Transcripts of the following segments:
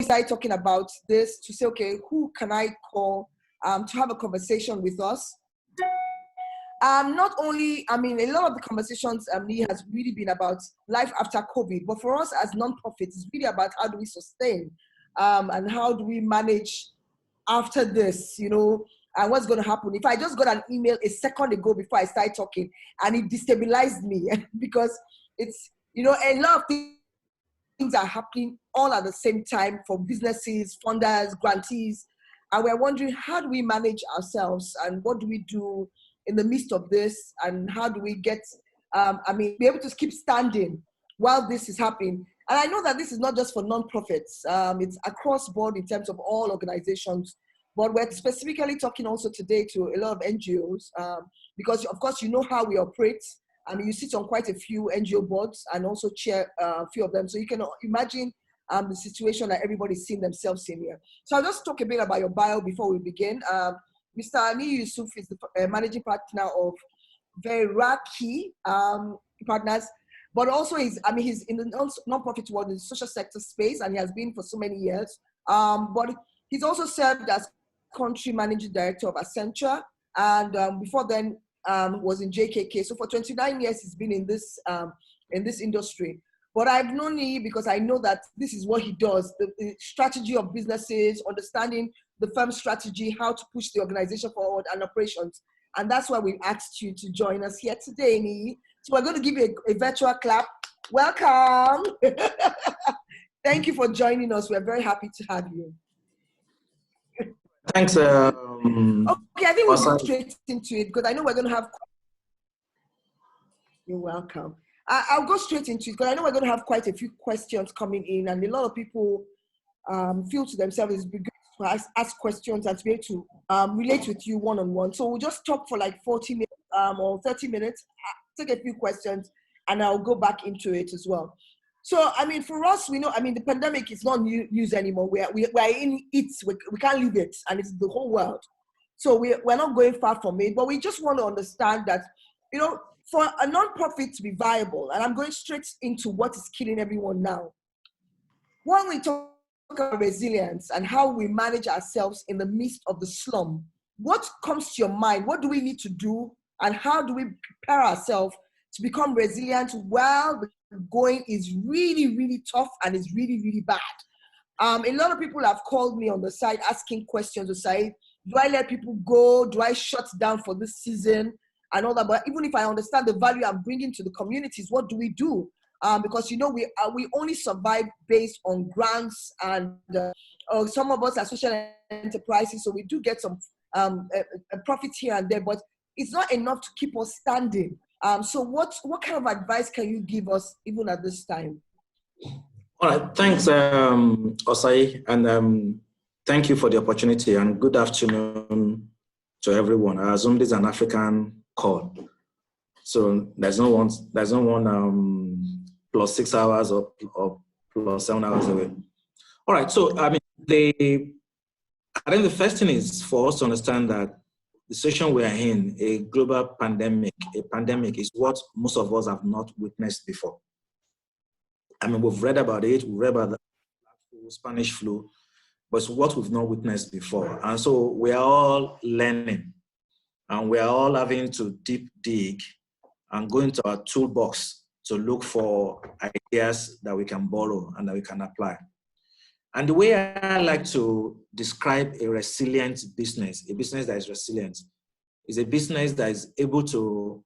we started talking about this to say, okay, who can I call to have a conversation with us? Not only, I mean, a lot of the conversations Niyi has really been about life after COVID, but for us as non-profits, it's really about how do we sustain and how do we manage after this, you know, and what's going to happen. If I just got an email a second ago before I started talking and it destabilized me because it's, you know, a lot of things are happening all at the same time for businesses, funders, grantees, and we're wondering how do we manage ourselves and what do we do in the midst of this, and how do we get, be able to keep standing while this is happening. And I know that this is not just for non-profits, it's across board in terms of all organizations, but we're specifically talking also today to a lot of NGOs, because of course, you know how we operate. I mean, you sit on quite a few NGO boards and also chair a few of them. So you can imagine the situation that everybody's seeing themselves in here. So I'll just talk a bit about your bio before we begin. Mr. Niyi Yusuf is the managing partner of Verraki Partners, but also he's in the non-profit world in the social sector space, and he has been for so many years. But he's also served as country managing director of Accenture, and before then was in JKK. So for 29 years, he's been in this industry. But I've known Niyi because I know that this is what he does, the strategy of businesses, understanding the firm strategy, how to push the organization forward and operations. And that's why we asked you to join us here today, Niyi. So we're going to give you a virtual clap. Welcome. Thank you for joining us. We're very happy to have you. Thanks. Okay, I think we'll go straight into it because I know we're going to have... You're welcome. I'll go straight into it because I know we're going to have quite a few questions coming in, and a lot of people feel to themselves it's good to ask questions and to be able to relate with you one-on-one. So we'll just talk for like 40 minutes or 30 minutes, take a few questions, and I'll go back into it as well. So, I mean, for us, we know, I mean, the pandemic is not news anymore. We're in it, we can't leave it, and it's the whole world. So we're not going far from it, but we just want to understand that, you know, for a non-profit to be viable, and I'm going straight into what is killing everyone now. When we talk about resilience and how we manage ourselves in the midst of the slum, what comes to your mind? What do we need to do? And how do we prepare ourselves to become resilient while the going is really, really tough and is really, really bad? A lot of people have called me on the side asking questions, Osayi, do I let people go? Do I shut down for this season? And all that, but even if I understand the value I'm bringing to the communities, what do we do? Because, you know, we only survive based on grants, and some of us are social enterprises, so we do get some profits here and there, but it's not enough to keep us standing. So what kind of advice can you give us even at this time? All right, thanks, Osayi, and thank you for the opportunity, and good afternoon to everyone. I assume this is an African call, so there's no one plus 6 hours or plus 7 hours away. All right, so I mean, I think the first thing is for us to understand that the situation we are in, a global pandemic, is what most of us have not witnessed before. I mean, we've read about it, we've read about the Spanish flu, but it's what we've not witnessed before. And so we are all learning, and we are all having to deep dig and go into our toolbox to look for ideas that we can borrow and that we can apply. And the way I like to describe a resilient business, a business that is resilient, is a business that is able to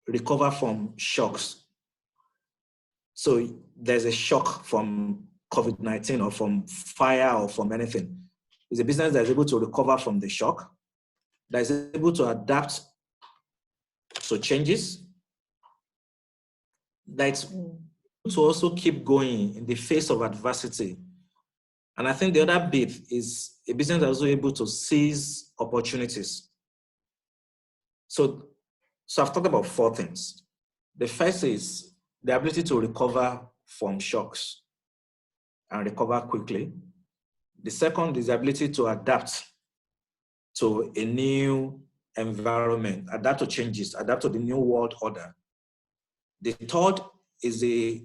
recover from shocks. So there's a shock from COVID-19 or from fire or from anything. It's a business that is able to recover from the shock, that is able to adapt to changes, that's to also keep going in the face of adversity. And I think the other bit is a business that is also able to seize opportunities. So I've talked about 4 things. The first is the ability to recover from shocks and recover quickly. The second is the ability to adapt to a new environment, adapt to changes, adapt to the new world order. The third is the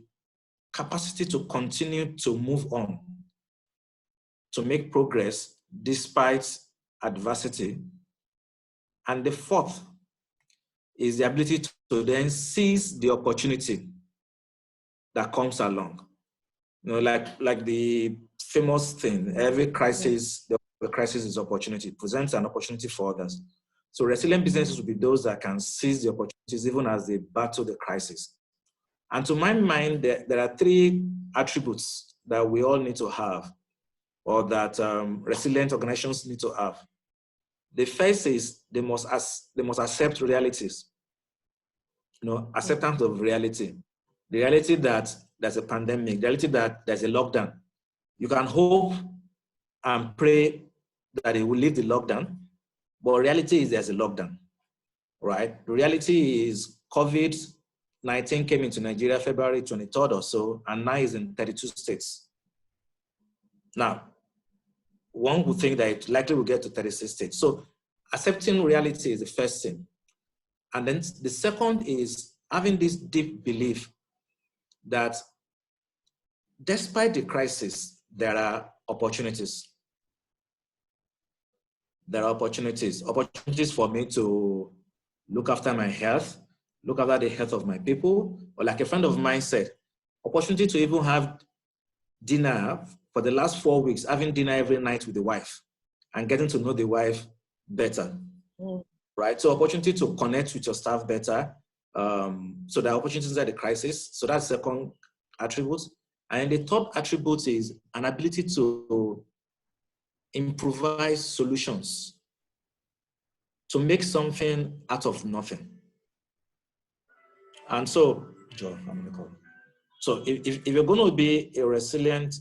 capacity to continue to move on, to make progress despite adversity. And the fourth is the ability to then seize the opportunity that comes along. You know, like the famous thing, every crisis, the crisis is opportunity, it presents an opportunity for others. So resilient businesses will be those that can seize the opportunities even as they battle the crisis. And to my mind, there are three attributes that we all need to have, or that resilient organizations need to have. The first is they must accept realities. You know, acceptance of reality. The reality that there's a pandemic, the reality that there's a lockdown. You can hope and pray that it will leave the lockdown, but reality is there's a lockdown, right? The reality is COVID-19 came into Nigeria February 23rd or so, and now is in 32 states. Now, one would think that it likely will get to 36 states. So accepting reality is the first thing. And then the second is having this deep belief that despite the crisis, there are opportunities. There are opportunities for me to look after my health, look after the health of my people, or like a friend of mine said, opportunity to even have dinner for the last 4 weeks, having dinner every night with the wife and getting to know the wife better, right? So opportunity to connect with your staff better. So there are opportunities at the crisis. So that's the second attribute. And the third attribute is an ability to improvise solutions, to make something out of nothing. And so, Joe, I'm going to call. So if you're going to be a resilient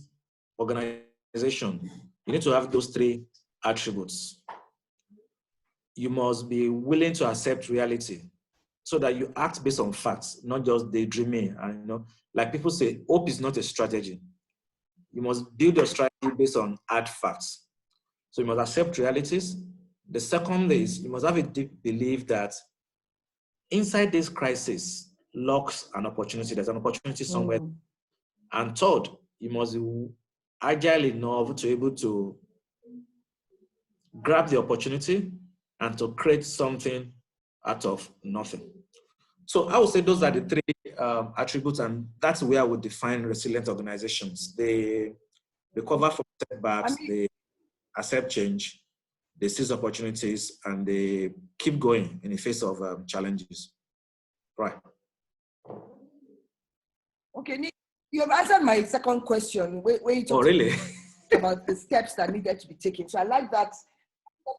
organization, you need to have those three attributes. You must be willing to accept reality so that you act based on facts, not just daydreaming. And you know, like people say, hope is not a strategy. You must build your strategy based on hard facts. So you must accept realities. The second is you must have a deep belief that inside this crisis lurks an opportunity. There's an opportunity somewhere. And third, you must be agile enough to be able to grab the opportunity and to create something out of nothing. So I would say those are the three attributes, and that's where I would define resilient organizations. They recover from setbacks, they accept change, they seize opportunities, and they keep going in the face of challenges. Right. Okay, you have answered my second question. Where you talked about the steps that needed to be taken. So I like that.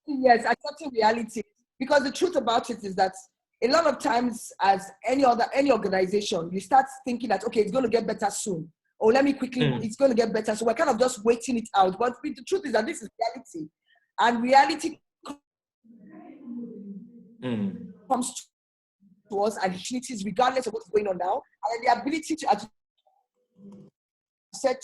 Yes, accepting reality. Because the truth about it is that a lot of times, as any organization, you start thinking that, okay, it's going to get better soon. Or let me quickly, it's going to get better. So we're kind of just waiting it out. But the truth is that this is reality. And reality comes to us and opportunities regardless of what's going on now. And the ability to, as you said,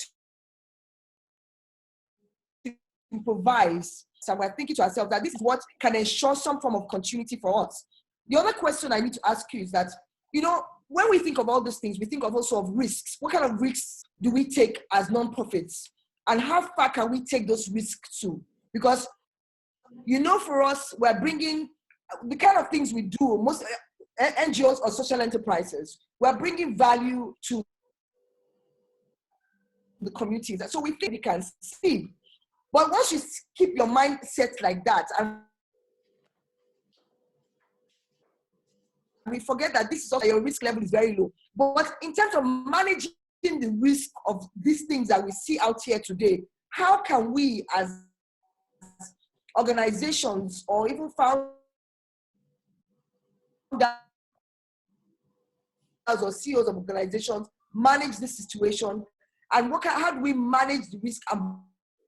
to improvise. So we're thinking to ourselves that this is what can ensure some form of continuity for us. The other question I need to ask you is that, you know, when we think of all these things, we think of also of risks. What kind of risks do we take as non-profits? And how far can we take those risks to? Because, you know, for us, we're bringing the kind of things we do, most NGOs or social enterprises, we're bringing value to the communities. So we think we can see. But once you keep your mind set like that, and we forget that this is also your risk level is very low. But in terms of managing the risk of these things that we see out here today, how can we as organizations or even founders or CEOs of organizations manage this situation? And how do we manage the risk and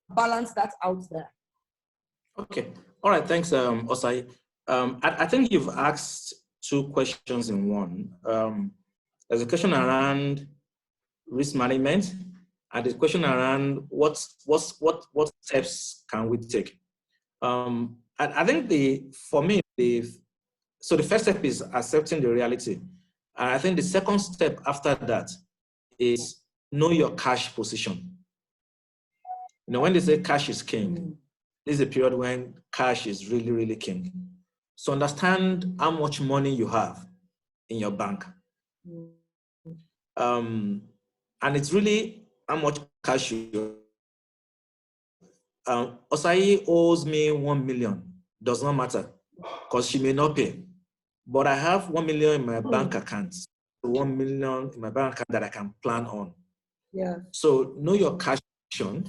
balance that out there? Okay. All right. Thanks, Osayi. I think you've asked two questions in one. There's a question around risk management, and the question around what steps can we take. I think for me, the first step is accepting the reality. And I think the second step after that is know your cash position. You know, when they say cash is king, this is a period when cash is really, really king. So understand how much money you have in your bank. And it's really how much cash you Osayi owes me 1 million. Does not matter because she may not pay. But I have 1 million in my bank account. 1 million in my bank account that I can plan on. Yeah. So know your cash position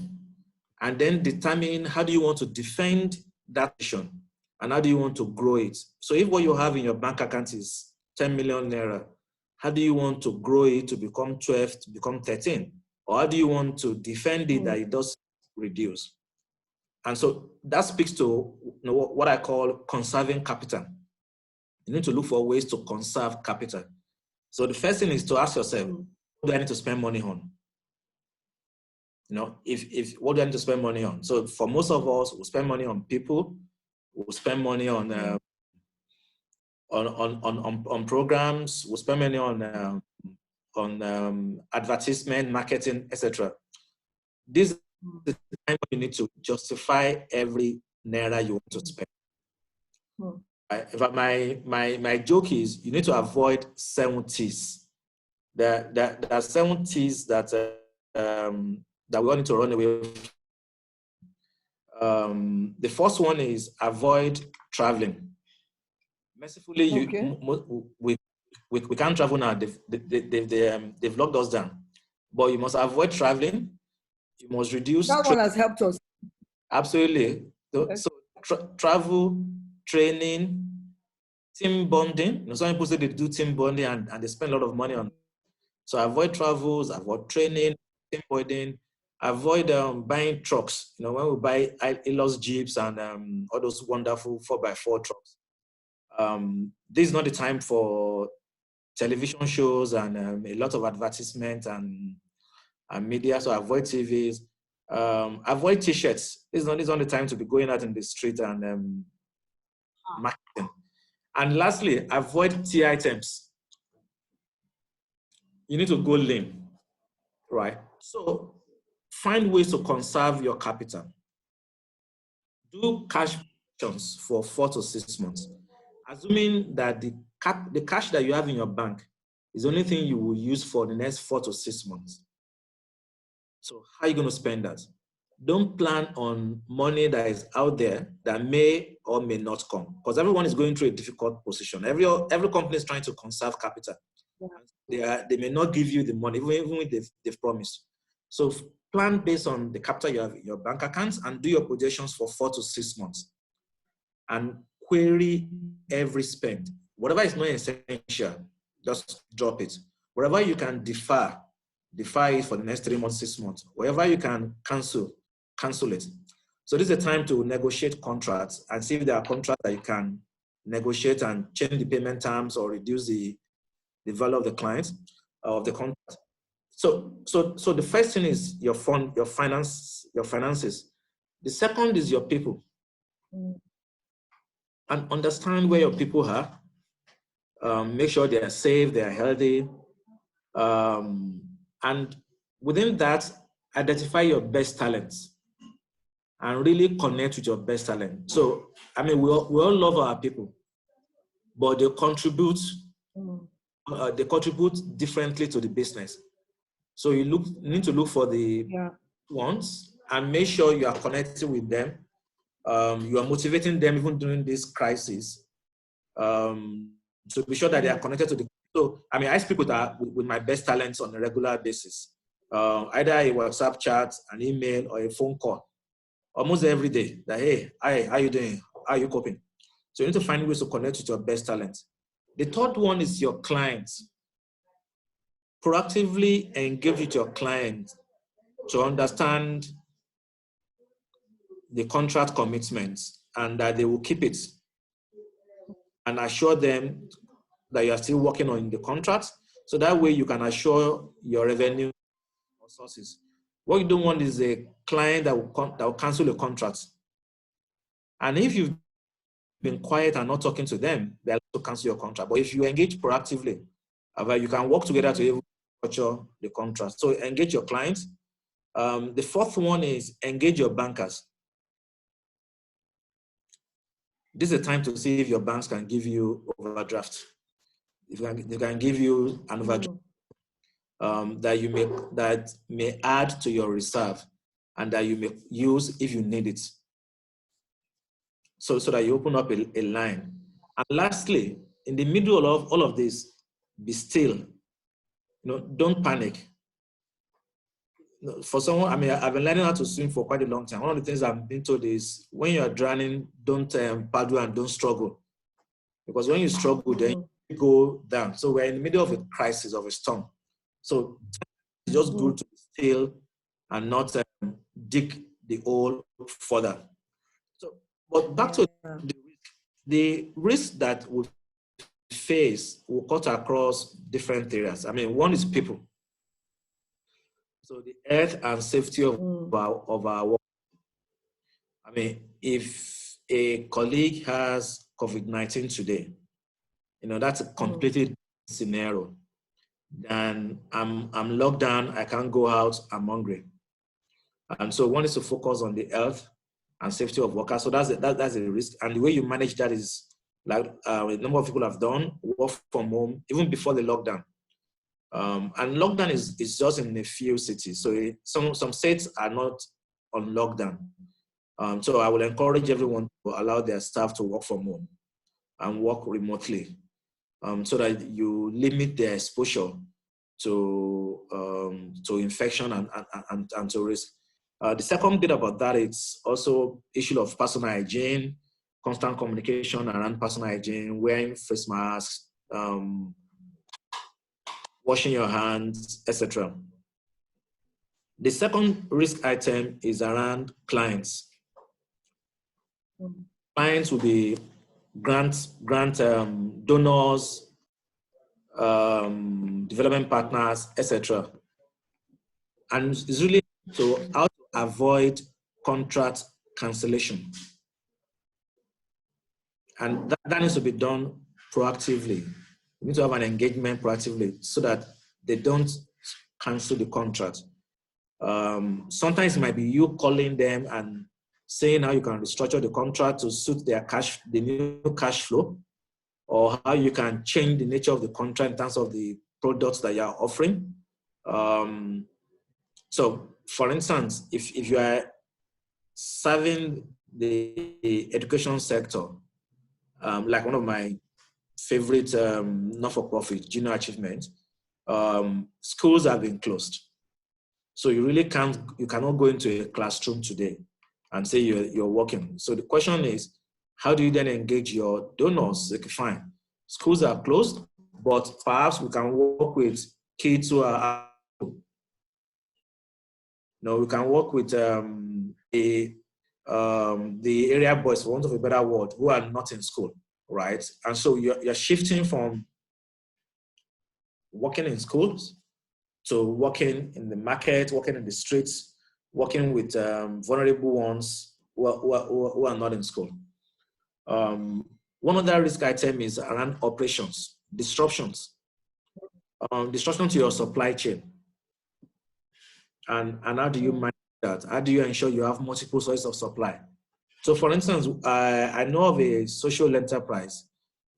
and then determine how do you want to defend that position and how do you want to grow it. So if what you have in your bank account is 10 million naira, how do you want to grow it to become 12, to become 13? Or how do you want to defend it that it does reduce? And so that speaks to what I call conserving capital. You need to look for ways to conserve capital. So the first thing is to ask yourself, what do I need to spend money on? You know, if what do I need to spend money on? So for most of us, we'll spend money on people, we'll spend money on programs, we'll spend money on advertisement, marketing, etc. This is the time you need to justify every naira you want to spend. My joke is you need to avoid 70s. There are 70s that we all need to run away from. The first one is avoid traveling. Mercifully, we can't travel now. They've locked us down. But you must avoid traveling. You must reduce. That one has helped us. Absolutely. So travel, training, team bonding. You know, some people say they do team bonding and they spend a lot of money on. So avoid travels, avoid training, team bonding, avoid buying trucks. You know, when we buy Elos Jeeps and all those wonderful 4x4 trucks. This is not the time for television shows and a lot of advertisement and media. So avoid TVs. Avoid t-shirts. This is not the time to be going out in the street and marketing. And lastly, avoid tea items. You need to go lean, right? So find ways to conserve your capital. Do cash projections for 4 to 6 months, assuming that the cash that you have in your bank is the only thing you will use for the next 4 to 6 months. So how are you going to spend that? Don't plan on money that is out there that may or may not come, because everyone is going through a difficult position. Every company is trying to conserve capital. They may not give you the money, even if they've promised. So plan based on the capital you have in your bank accounts and do your projections for 4 to 6 months. And query every spend. Whatever is not essential, just drop it. Whatever you can defer it for the next 3 months, 6 months. Whatever you can cancel it. So this is a time to negotiate contracts and see if there are contracts that you can negotiate and change the payment terms or reduce the value of the client of the contract. So the first thing is your finances. The second is your people. And understand where your people are. Make sure they are safe, they are healthy. And within that, identify your best talents and really connect with your best talent. So, I mean, we all love our people, but they contribute differently to the business. So you need to look for the ones and make sure you are connecting with them. You are motivating them even during this crisis. To be sure that they are connected to the. So, I mean, I speak with my best talents on a regular basis. Either a WhatsApp chat, an email, or a phone call. Almost every day. That, hey, hi, how you doing? How are you coping? So you need to find ways to connect with your best talents. The third one is your clients. Proactively engage with your clients to understand the contract commitments and that they will keep it, and assure them that you are still working on the contract. So that way you can assure your revenue sources. What you don't want is a client that will cancel a contract. And if you've been quiet and not talking to them, they'll to cancel your contract. But if you engage proactively, you can work together to restructure the contract. So engage your clients. The fourth one is engage your bankers. This is a time to see if your banks can give you overdraft. If they can give you an overdraft that may add to your reserve and that you may use if you need it. So that you open up a line. And lastly, in the middle of all of this, be still. Don't panic. For someone, I mean, I've been learning how to swim for quite a long time. One of the things I've been told is when you're drowning, don't paddle and don't struggle. Because when you struggle, then you go down. So we're in the middle of a crisis, of a storm. So it's just good to be still and not dig the hole further. So, but back to the risk that we face will cut across different areas. I mean, one is people. So the health and safety of our work. I mean, if a colleague has COVID-19 today, that's a completely different scenario. Then I'm locked down, I can't go out, I'm hungry. And so one is to focus on the health and safety of workers. So that's a risk. And the way you manage that is like a number of people have done, work from home, even before the lockdown. And lockdown is just in a few cities. So some states are not on lockdown. So I will encourage everyone to allow their staff to work from home and work remotely, so that you limit their exposure to infection and to risk. The second bit about that, it's also issue of personal hygiene, constant communication around personal hygiene, wearing face masks, washing your hands, etc. The second risk item is around clients. Clients will be grant donors, development partners, etc. And it's really how to avoid contract cancellation. And that needs to be done proactively. You need to have an engagement proactively so that they don't cancel the contract. Sometimes it might be you calling them and saying how you can restructure the contract to suit the new cash flow, or how you can change the nature of the contract in terms of the products that you are offering. So, for instance, if you are serving the education sector, like one of my favorite not-for-profit, Junior Achievement, schools have been closed. So you cannot go into a classroom today and say you're working. So the question is, how do you then engage your donors? Okay, fine. Schools are closed, but perhaps we can work with kids who are we can work with the area boys, for want of a better word, who are not in school, right? And so you're shifting from working in schools to working in the market, working in the streets, working with vulnerable ones who are not in school. One other risk item is around operations, disruptions. Disruption to your supply chain. And how do you manage that? How do you ensure you have multiple sources of supply? So for instance, I know of a social enterprise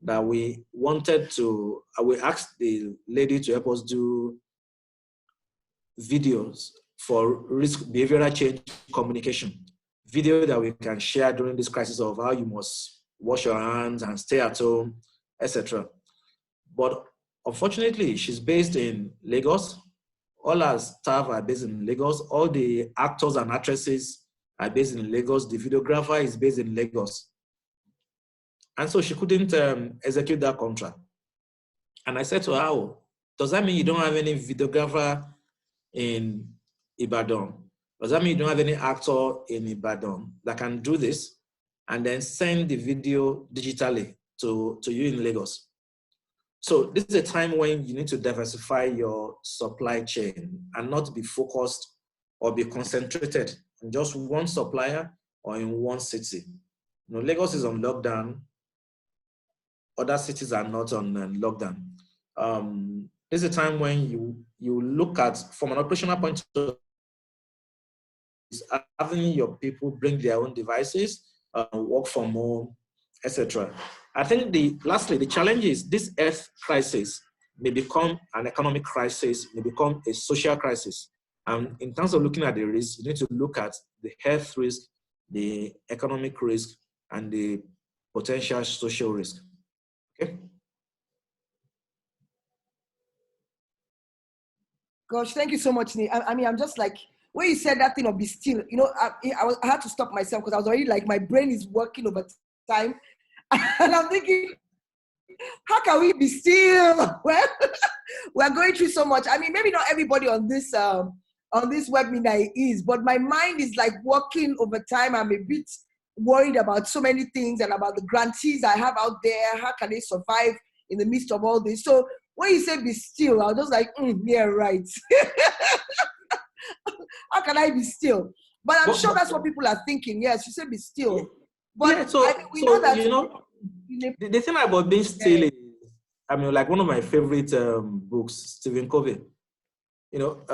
that we asked the lady to help us do videos for risk behavioral change communication. Video that we can share during this crisis of how you must wash your hands and stay at home, etc. But unfortunately, she's based in Lagos. All our staff are based in Lagos. All the actors and actresses are based in Lagos. The videographer is based in Lagos. And so she couldn't execute that contract. And I said to her, oh, does that mean you don't have any videographer in Ibadan? Does that mean you don't have any actor in Ibadan that can do this and then send the video digitally to you in Lagos? So this is a time when you need to diversify your supply chain and not be focused or be concentrated on just one supplier or in one city. Lagos is on lockdown. Other cities are not on lockdown. This is a time when you look at, from an operational point of view, having your people bring their own devices, work from home, etc. I think lastly, the challenge is this health crisis may become an economic crisis, may become a social crisis. And in terms of looking at the risk, you need to look at the health risk, the economic risk, and the potential social risk. Okay. Gosh, thank you so much, Niyi. I mean, I'm just like, when you said that thing of be still, you know, I had to stop myself because I was already like, my brain is working over time. And I'm thinking, how can we be still? Well, we're going through so much. I mean, maybe not everybody on this webinar is, but my mind is like working over time. I'm a bit worried about so many things and about the grantees I have out there. How can they survive in the midst of all this? So when you say be still, I was just like, yeah, right. How can I be still? But I'm sure that's what people are thinking. Yes, you say be still. But yeah, so, we know that, you know, the thing about being still is, I mean, like one of my favorite books, Stephen Covey, you know,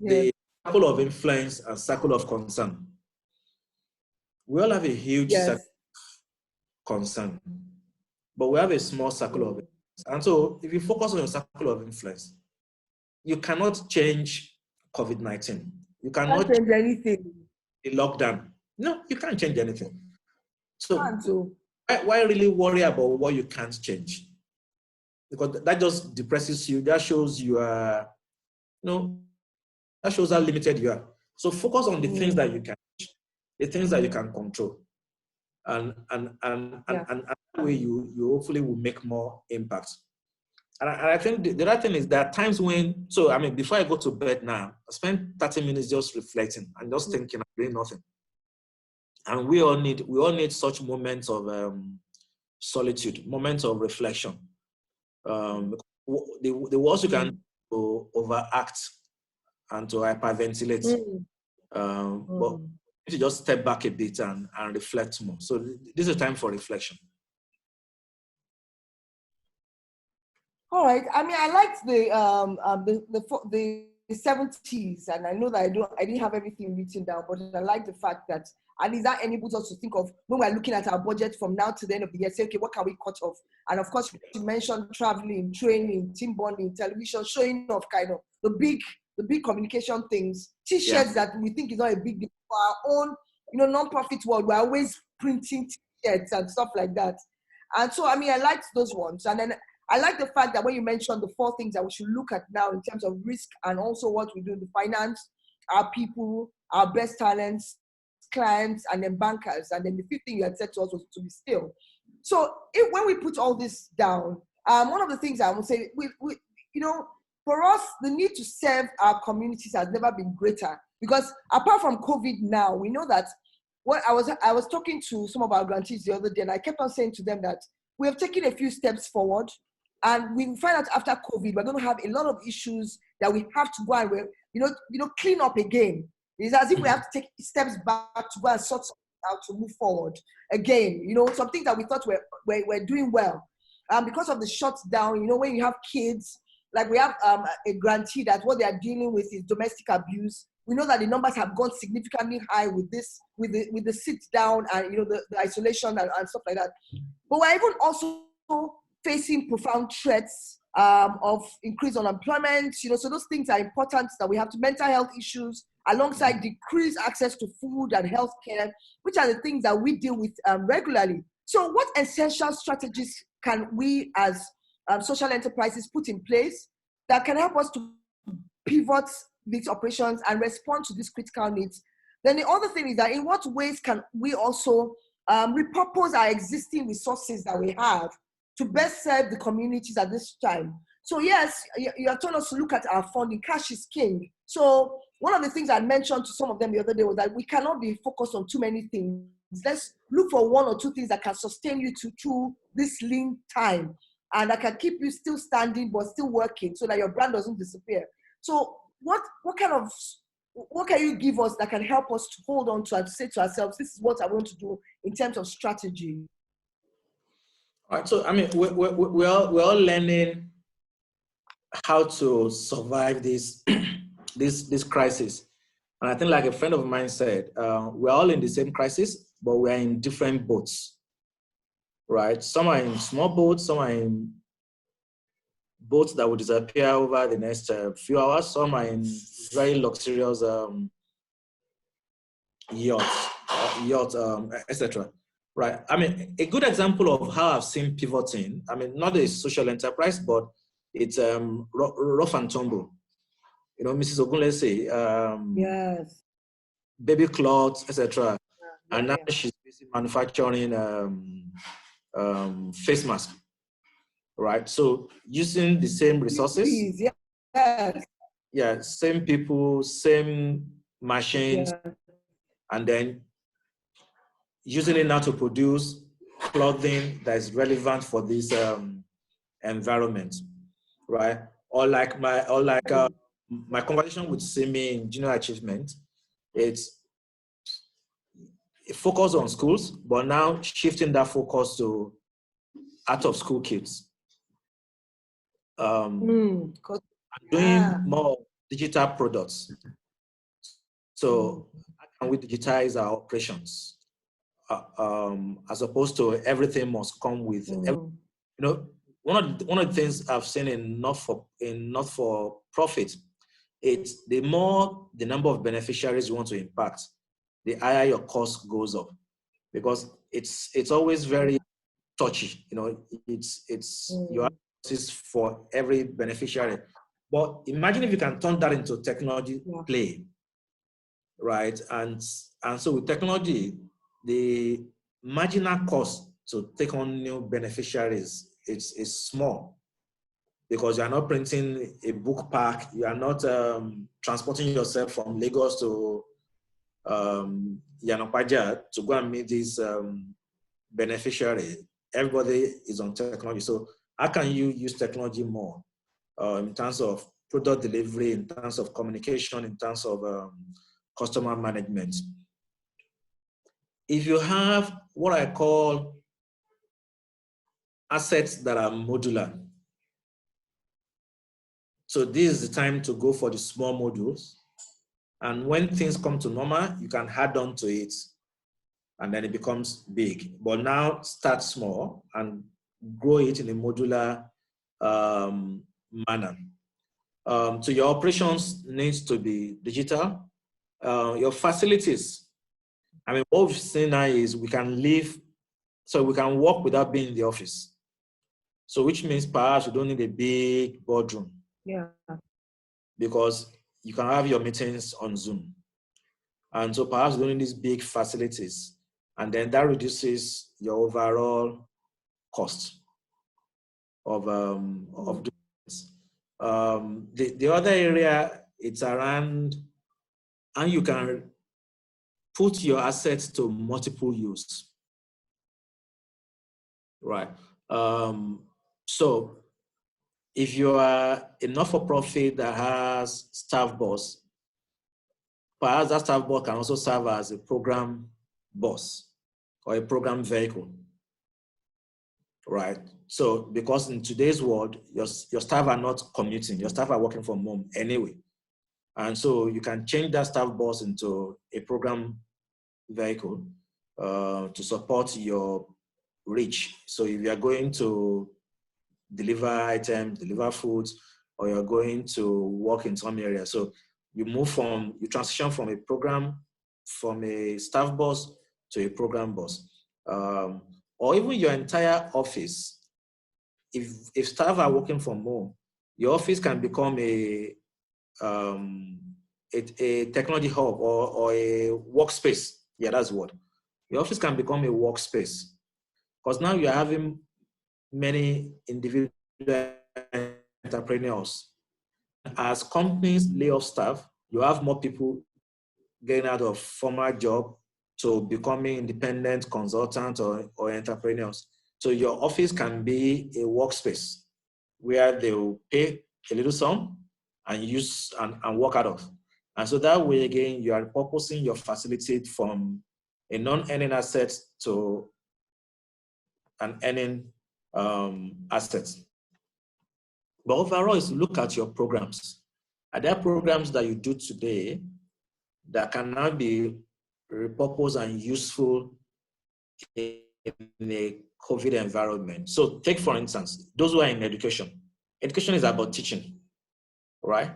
the circle of influence and circle of concern. We all have a huge circle of concern, but we have a small circle of influence. And so if you focus on your circle of influence, you cannot change COVID-19. You cannot change anything. The lockdown. No, you can't change anything. So why really worry about what you can't change? Because that just depresses you. That shows you are, that shows how limited you are. So focus on the things that you can, the things that you can control. And that way you hopefully will make more impact. And I think the other thing is there are times when, so I mean, before I go to bed now, I spend 30 minutes just reflecting and just thinking, I'm doing nothing. And we all need such moments of solitude, moments of reflection. The worst you can do overact and to hyperventilate. But you just step back a bit and reflect more. So this is a time for reflection. All right. I mean, I liked the 70s, and I know that I didn't have everything written down, but I like the fact that at least that enables us to think of when we're looking at our budget from now to the end of the year, say, okay, what can we cut off? And of course, you mentioned traveling, training, team bonding, television, showing off kind of the big communication things, T-shirts that we think is not a big deal. For our own, non-profit world, we're always printing T-shirts and stuff like that. And so, I mean, I liked those ones. And then I like the fact that when you mentioned the 4 things that we should look at now in terms of risk and also what we do in the finance, our people, our best talents, clients, and then bankers. And then the 5th thing you had said to us was to be still. So when we put all this down, one of the things I would say, for us, the need to serve our communities has never been greater. Because apart from COVID now, we know that I was talking to some of our grantees the other day, and I kept on saying to them that we have taken a few steps forward, and we find out after COVID, we're going to have a lot of issues that we have to go and clean up again. It's as if we have to take steps back to go and sort out to move forward again. Some things that we thought we're doing well. Because of the shutdown, when you have kids, like we have a grantee that what they are dealing with is domestic abuse. We know that the numbers have gone significantly high with the sit down and the isolation and stuff like that. But we're even also facing profound threats of increased unemployment. So those things are important that we have to mental health issues alongside decreased access to food and healthcare, which are the things that we deal with regularly. So what essential strategies can we as social enterprises put in place that can help us to pivot these operations and respond to these critical needs? Then the other thing is that in what ways can we also repurpose our existing resources that we have to best serve the communities at this time? So yes, you have told us to look at our funding. Cash is king. So one of the things I mentioned to some of them the other day was that we cannot be focused on too many things. Let's look for 1 or 2 things that can sustain you through this lean time and that can keep you still standing but still working so that your brand doesn't disappear. So what can you give us that can help us to hold on to and say to ourselves, this is what I want to do in terms of strategy? All right. So, I mean, we're all learning how to survive this, this crisis. And I think, like a friend of mine said, we're all in the same crisis, but we're in different boats, right? Some are in small boats, some are in boats that will disappear over the next few hours. Some are in very luxurious yachts, etc. Right. I mean, a good example of how I've seen pivoting. I mean, not a social enterprise, but it's rough and tumble. You know, Mrs. Ogunlese, Yes. baby clothes, etc. Yeah, And now yeah. she's busy manufacturing face mask. Right. So using the same resources. Please, yes. Yeah, same people, same machines, Yeah. and then using it now to produce clothing that is relevant for this environment, right? Or like my conversation with Simi in junior achievement, it's a focus on schools, but now shifting that focus to out of school kids. Doing more digital products. So how can we digitize our operations? As opposed to everything must come with, you know, one of the things I've seen in not for profit, it's the more the number of beneficiaries you want to impact, the higher your cost goes up, because it's always very touchy. You know, it's your is for every beneficiary. But imagine if you can turn that into technology play, right? And so with technology, the marginal cost to take on new beneficiaries is small, because you are not printing a book pack, you are not transporting yourself from Lagos to Yanopaja to go and meet this beneficiary. Everybody is on technology. So how can you use technology more in terms of product delivery, in terms of communication, in terms of customer management? If you have what I call assets that are modular, so this is the time to go for the small modules. And when things come to normal, you can add on to it and then it becomes big. But now start small and grow it in a modular manner. So your operations needs to be digital. Your facilities, I mean, what we've seen now is we can live, so we can work without being in the office. So which means perhaps you don't need a big boardroom. Yeah. Because you can have your meetings on Zoom. And so perhaps you don't need these big facilities. And then that reduces your overall cost of doing this. The other area, it's around, and you can put your assets to multiple use. Right. So if you are a not-for-profit that has staff boss, perhaps that staff boss can also serve as a program boss or a program vehicle, right? So because in today's world, your staff are not commuting, your staff are working from home anyway. And so you can change that staff boss into a program vehicle to support your reach. So if you are going to deliver items, deliver foods, or you're going to work in some area. So you transition from a staff boss to a program boss. Or even your entire office. If staff are working from home, your office can become a technology hub or a workspace. Yeah, that's what. Your office can become a workspace, because now you're having many individual entrepreneurs. As companies lay off staff, you have more people getting out of formal job to becoming independent consultants or entrepreneurs. So your office can be a workspace where they will pay a little sum and use and work out of. And so that way, again, you are repurposing your facility from a non-earning asset to an earning asset. But overall is look at your programs. Are there programs that you do today that can now be repurposed and useful in a COVID environment? So take, for instance, those who are in education. Education is about teaching, right?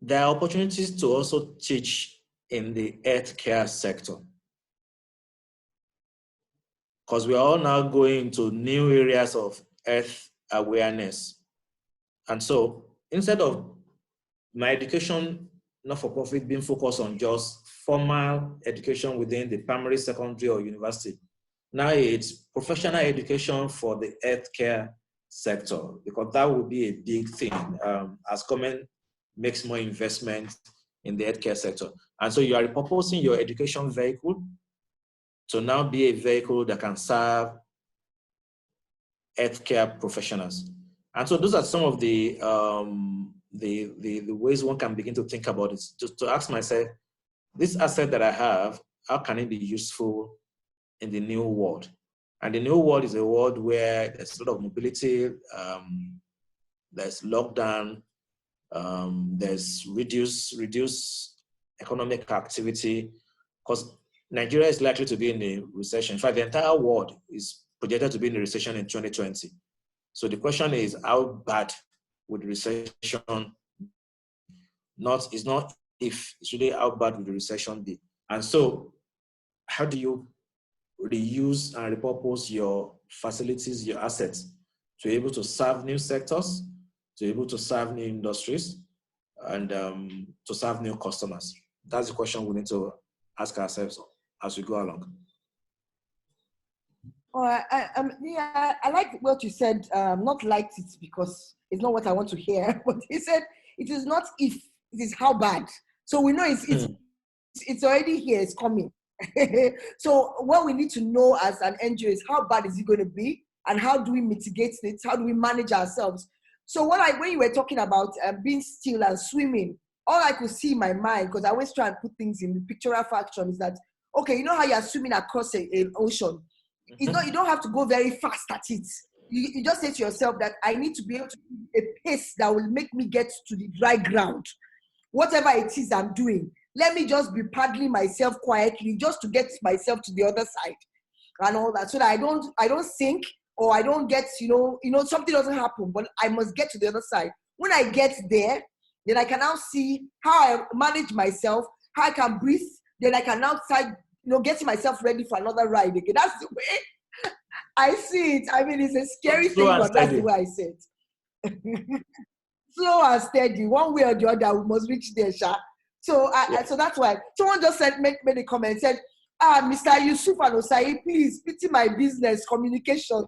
There are opportunities to also teach in the healthcare sector, because we are all now going to new areas of health awareness. And so instead of my education, not-for-profit, being focused on just formal education within the primary, secondary, or university, now it's professional education for the healthcare sector, because that would be a big thing as government makes more investment in the healthcare sector. And so you are repurposing your education vehicle to now be a vehicle that can serve healthcare professionals. And so those are some of the ways one can begin to think about it, to ask myself, this asset that I have, how can it be useful in the new world? And the new world is a world where there's a lot of mobility, there's lockdown, there's reduced economic activity, because Nigeria is likely to be in a recession. In fact, the entire world is projected to be in a recession in 2020. So the question is, how bad would the recession it's not if, it's really how bad would the recession be? And so how do you reuse and repurpose your facilities, your assets, to be able to serve new sectors, to be able to serve new industries, and to serve new customers? That's the question we need to ask ourselves as we go along. I like what you said. Not liked it because it's not what I want to hear. But he said it is not if, it is how bad. So we know it's already here. It's coming. So what we need to know as an NGO is how bad is it going to be, and how do we mitigate it? How do we manage ourselves? So when you were talking about being still and swimming, all I could see in my mind, because I always try and put things in the pictorial fraction, is that, okay, you know how you're swimming across an ocean. It's not, you don't have to go very fast at it. You just say to yourself that I need to be able to do a pace that will make me get to the dry ground. Whatever it is I'm doing, let me just be paddling myself quietly just to get myself to the other side and all that, so that I don't sink, or I don't get, something doesn't happen, but I must get to the other side. When I get there, then I can now see how I manage myself, how I can breathe, then I can now start, getting myself ready for another ride again. That's the way I see it. I mean, it's a scary thing, but that's the way I see it. Slow and steady, one way or the other, we must reach there, Sha. So, so that's why someone just made a comment, said, Mr. Yusuf and Osayi, please, pity my business, communications.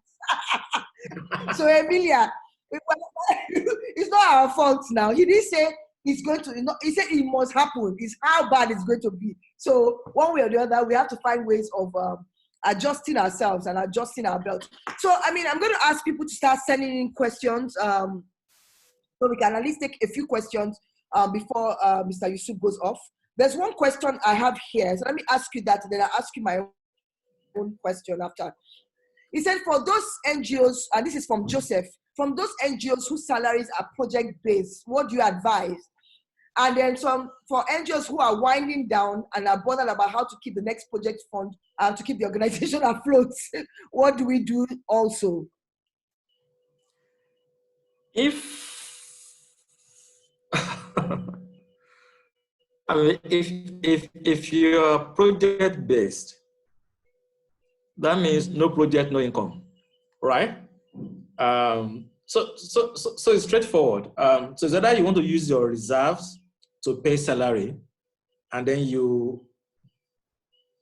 So, Emilia, it's not our fault now. He didn't say it's going to, he said it must happen. It's how bad it's going to be. So, one way or the other, we have to find ways of adjusting ourselves and adjusting our belt. So, I mean, I'm going to ask people to start sending in questions. So we can at least take a few questions before Mr. Yusuf goes off. There's one question I have here. So let me ask you that, and then I'll ask you my own question after. He said, for those NGOs, and this is from Joseph, from those NGOs whose salaries are project-based, what do you advise? And then for NGOs who are winding down and are bothered about how to keep the next project fund to keep the organization afloat, what do we do also? I mean, if you're project based, that means no project, no income, right? So it's straightforward. So it's either you want to use your reserves to pay salary, and then you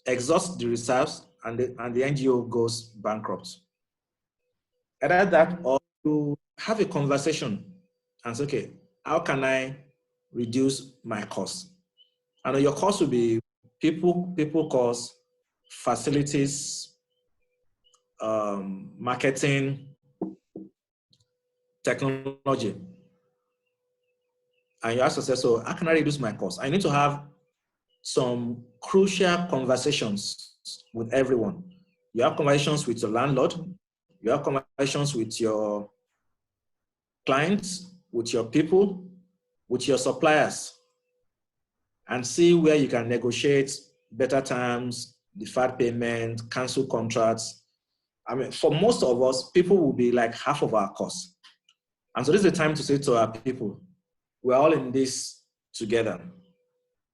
exhaust the reserves, and the NGO goes bankrupt. Either that, or you have a conversation and say, okay, how can I reduce my costs? And your cost will be people costs, facilities, marketing, technology. And you ask yourself, so how can I reduce my costs? I need to have some crucial conversations with everyone. You have conversations with your landlord, You have conversations with your clients, with your people, with your suppliers, and see where you can negotiate better terms, deferred payment, cancel contracts. I mean, for most of us, people will be like half of our costs. And so this is the time to say to our people, we're all in this together.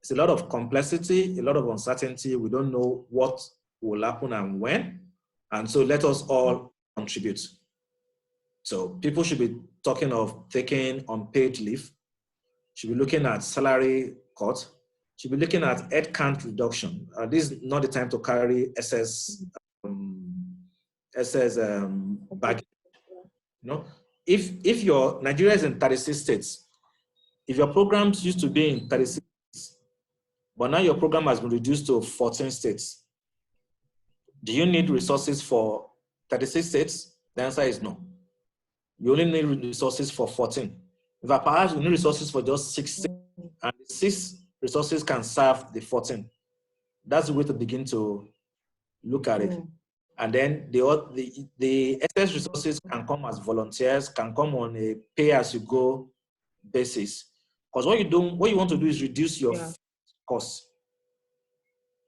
It's a lot of complexity, a lot of uncertainty. We don't know what will happen and when. And so let us all contribute. So people should be talking of taking unpaid leave, should be looking at salary cut, should be looking at headcount reduction. This is not the time to carry excess baggage. You know, if your Nigeria is in 36 states, if your programs used to be in 36 states, but now your program has been reduced to 14 states, do you need resources for 36 states? The answer is no. You only need resources for 14. In fact, perhaps you need resources for just 6, and the 6 resources can serve the 14. That's the way to begin to look at it. And then the excess resources can come as volunteers, can come on a pay-as-you-go basis. Because what you want to do is reduce your costs.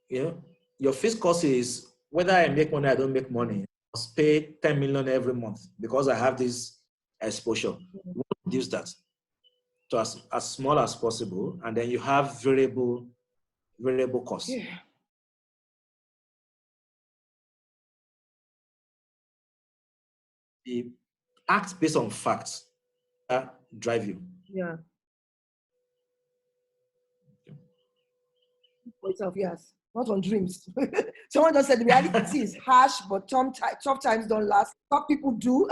You know, your fixed cost is whether I make money or I don't make money. I must pay 10 million every month because I have this exposure. You want to reduce that to as small as possible, and then you have variable costs. Yeah. The act based on facts that drive you. Yeah. Myself, yes. Not on dreams. Someone just said the reality is harsh, but tough times don't last. Tough people do.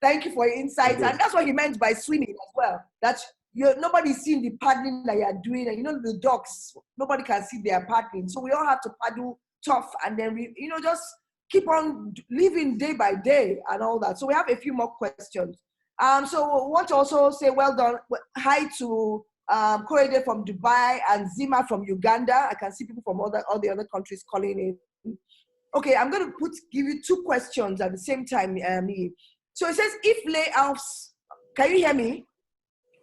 Thank you for your insights. And that's what he meant by swimming as well. That nobody's seeing the paddling that you're doing. And the dogs, nobody can see their paddling. So we all have to paddle tough, and then we, just keep on living day by day and all that. So we have a few more questions. So I want to also say well done. Hi to Korede from Dubai and Zima from Uganda. I can see people from all the other countries calling in. Okay, I'm going to give you 2 questions at the same time, Niyi. So it says, if layoffs, can you hear me?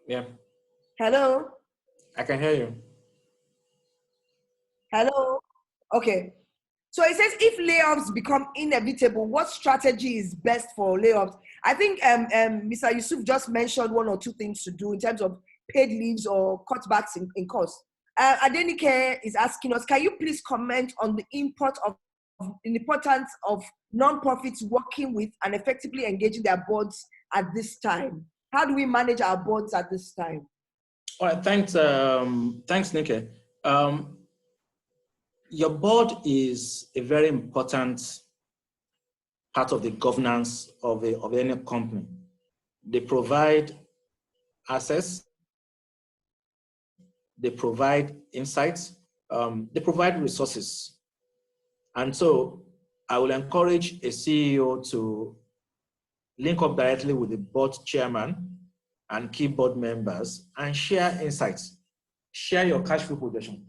Yeah. Hello? I can hear you. Hello? Okay. So it says, if layoffs become inevitable, what strategy is best for layoffs? I think Mr. Yusuf just mentioned 1 or 2 things to do in terms of paid leaves or cutbacks in cost. Adenike is asking us, can you please comment on the importance of non-profits working with and effectively engaging their boards at this time? How do we manage our boards at this time? All right, thanks, Nike. Your board is a very important part of the governance of any company. They provide access, they provide insights, they provide resources. And so I will encourage a CEO to link up directly with the board chairman and key board members and share insights. Share your cash flow projections.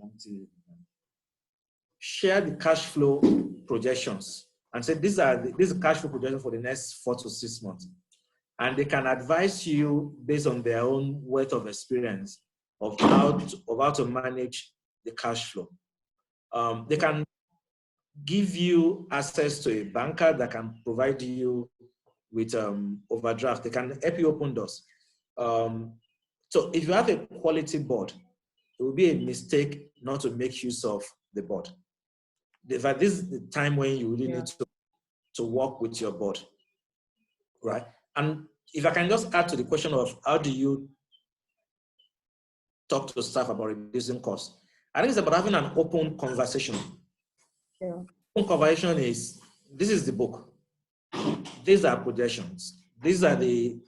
Share the cash flow projections and say, these are cash flow projections for the next 4 to 6 months. And they can advise you based on their own wealth of experience of how to manage the cash flow. They can give you access to a banker that can provide you with overdraft. They can help you open doors. So if you have a quality board, it will be a mistake not to make use of the board. This is the time when you really need to work with your board, right? And if I can just add to the question of how do you talk to staff about reducing costs, I think it's about having an open conversation. Yeah. Open conversation is, this is the book. These are projections. These are the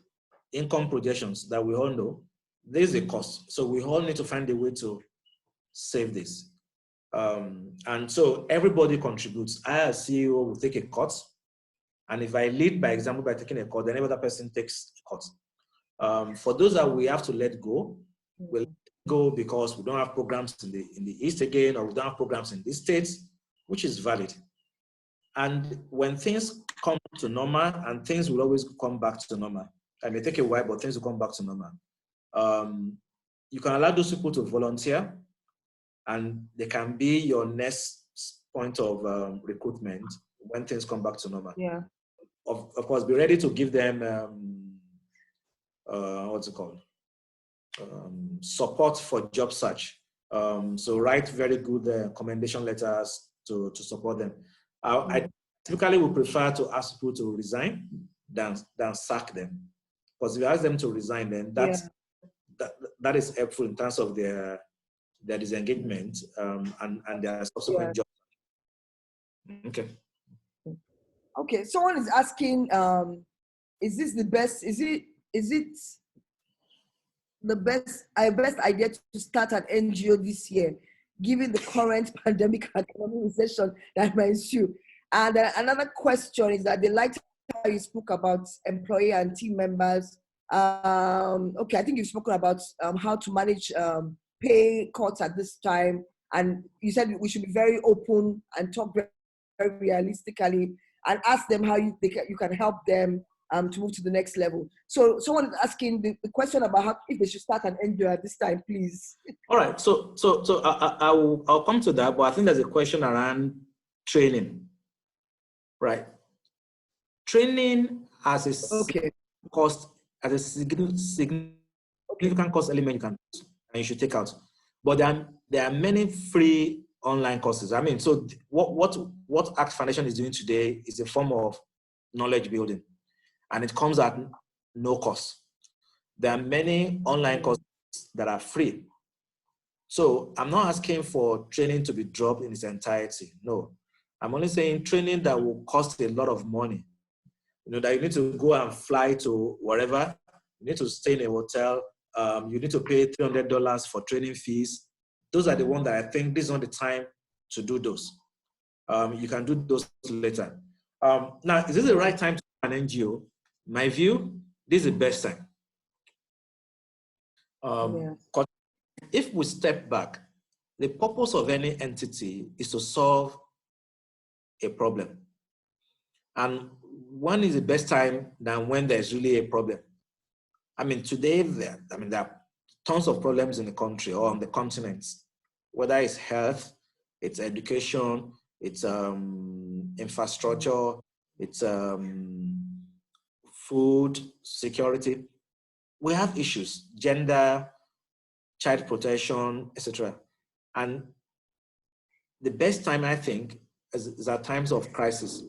income projections that we all know. There's a cost. So we all need to find a way to save this. And so everybody contributes. I, as CEO, will take a cut. And if I lead by example by taking a cut, then every other person takes a cut. For those that we have to let go, we'll let go because we don't have programs in the East again, or we don't have programs in these states, which is valid. And when things come to normal, and things will always come back to normal. It may take a while, but things will come back to normal. You can allow those people to volunteer, and they can be your next point of recruitment when things come back to normal. Yeah. Of course, be ready to give them, what's it called? Support for job search. So write very good commendation letters to support them. I typically would prefer to ask people to resign than sack them. Because if you ask them to resign, then that is helpful in terms of their disengagement and their subsequent job. Okay. Okay. Someone is asking, is this the best? Is it the best idea to start an NGO this year, given the current pandemic and economic recession that might ensue? And another question is that they liked how you spoke about employee and team members. Okay, I think you've spoken about how to manage pay cuts at this time, and you said we should be very open and talk very, very realistically, and ask them how you can help them to move to the next level. So someone is asking the question about how, if they should start an NGO at this time, please. All right, so I'll come to that, but I think there's a question around training, right? Training has a cost, as a significant cost element you can use, and you should take out. But there are many free online courses. I mean, so what ACT Foundation is doing today is a form of knowledge building, and it comes at no cost. There are many online courses that are free. So I'm not asking for training to be dropped in its entirety. No, I'm only saying training that will cost a lot of money. You know, that you need to go and fly to wherever, you need to stay in a hotel, you need to pay $300 for training fees. Those are the ones that I think this is not the time to do those. You can do those later. Now, is this the right time to an NGO? My view, this is the best time. If we step back, the purpose of any entity is to solve a problem. And when is the best time than when there's really a problem? I mean, today, there are tons of problems in the country or on the continent, whether it's health, it's education, it's infrastructure, it's food, security. We have issues, gender, child protection, etc. And the best time, I think, is at times of crisis.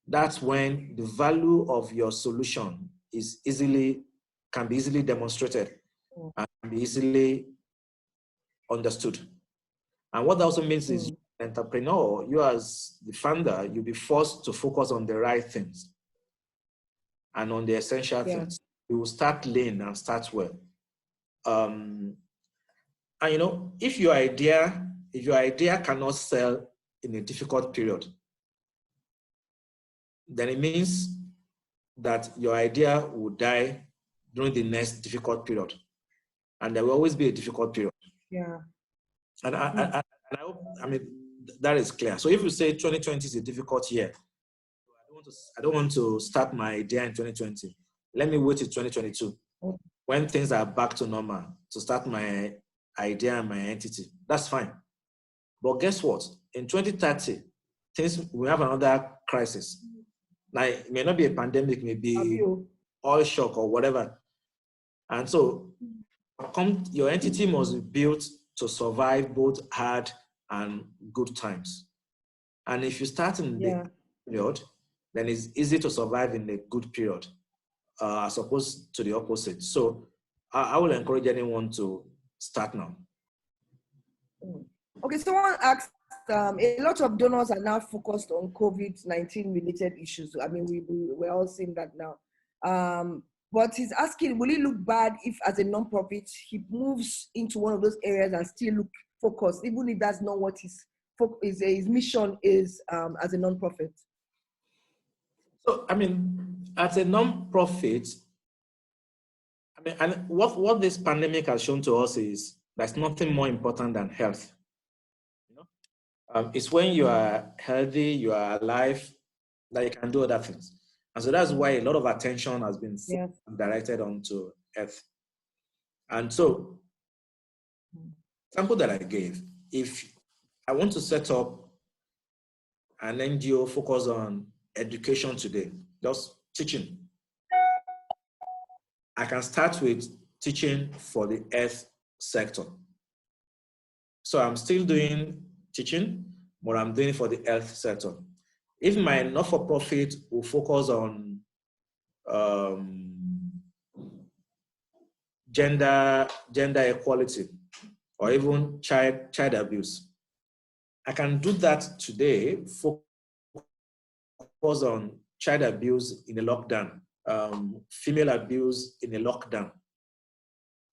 That's when the value of your solution can be easily demonstrated and be easily understood. And what that also means is, you as an entrepreneur, you as the founder, you'll be forced to focus on the right things and on the essential things. You will start lean and start well. And you know, if your idea cannot sell in a difficult period, then it means that your idea will die during the next difficult period. And there will always be a difficult period. Yeah. And I hope, I mean, that is clear. So if you say 2020 is a difficult year, I don't want to start my idea in 2020. Let me wait till 2022 when things are back to normal to start my idea and my entity. That's fine. But guess what? In 2030, we have another crisis. Now, it may not be a pandemic, maybe oil shock or whatever. And so your entity must be built to survive both hard and good times. And if you start in the period, then it's easy to survive in a good period, as opposed to the opposite. So I will encourage anyone to start now. Okay, someone asked, a lot of donors are now focused on COVID-19 related issues. I mean, we're all seeing that now. But he's asking, will it look bad if as a nonprofit, he moves into one of those areas and still look focused, even if that's not what his mission is as a nonprofit? So, I mean, as a nonprofit, I mean, and what this pandemic has shown to us is there's nothing more important than health. You know, it's when you are healthy, you are alive, that you can do other things. And so that's why a lot of attention has been Yes. directed onto health. And so, example that I gave, if I want to set up an NGO focused on education today, just teaching, I can start with teaching for the health sector. So I'm still doing teaching, but I'm doing it for the health sector. If my not-for-profit will focus on gender equality, or even child abuse, I can do that today, focus on child abuse in a lockdown, female abuse in a lockdown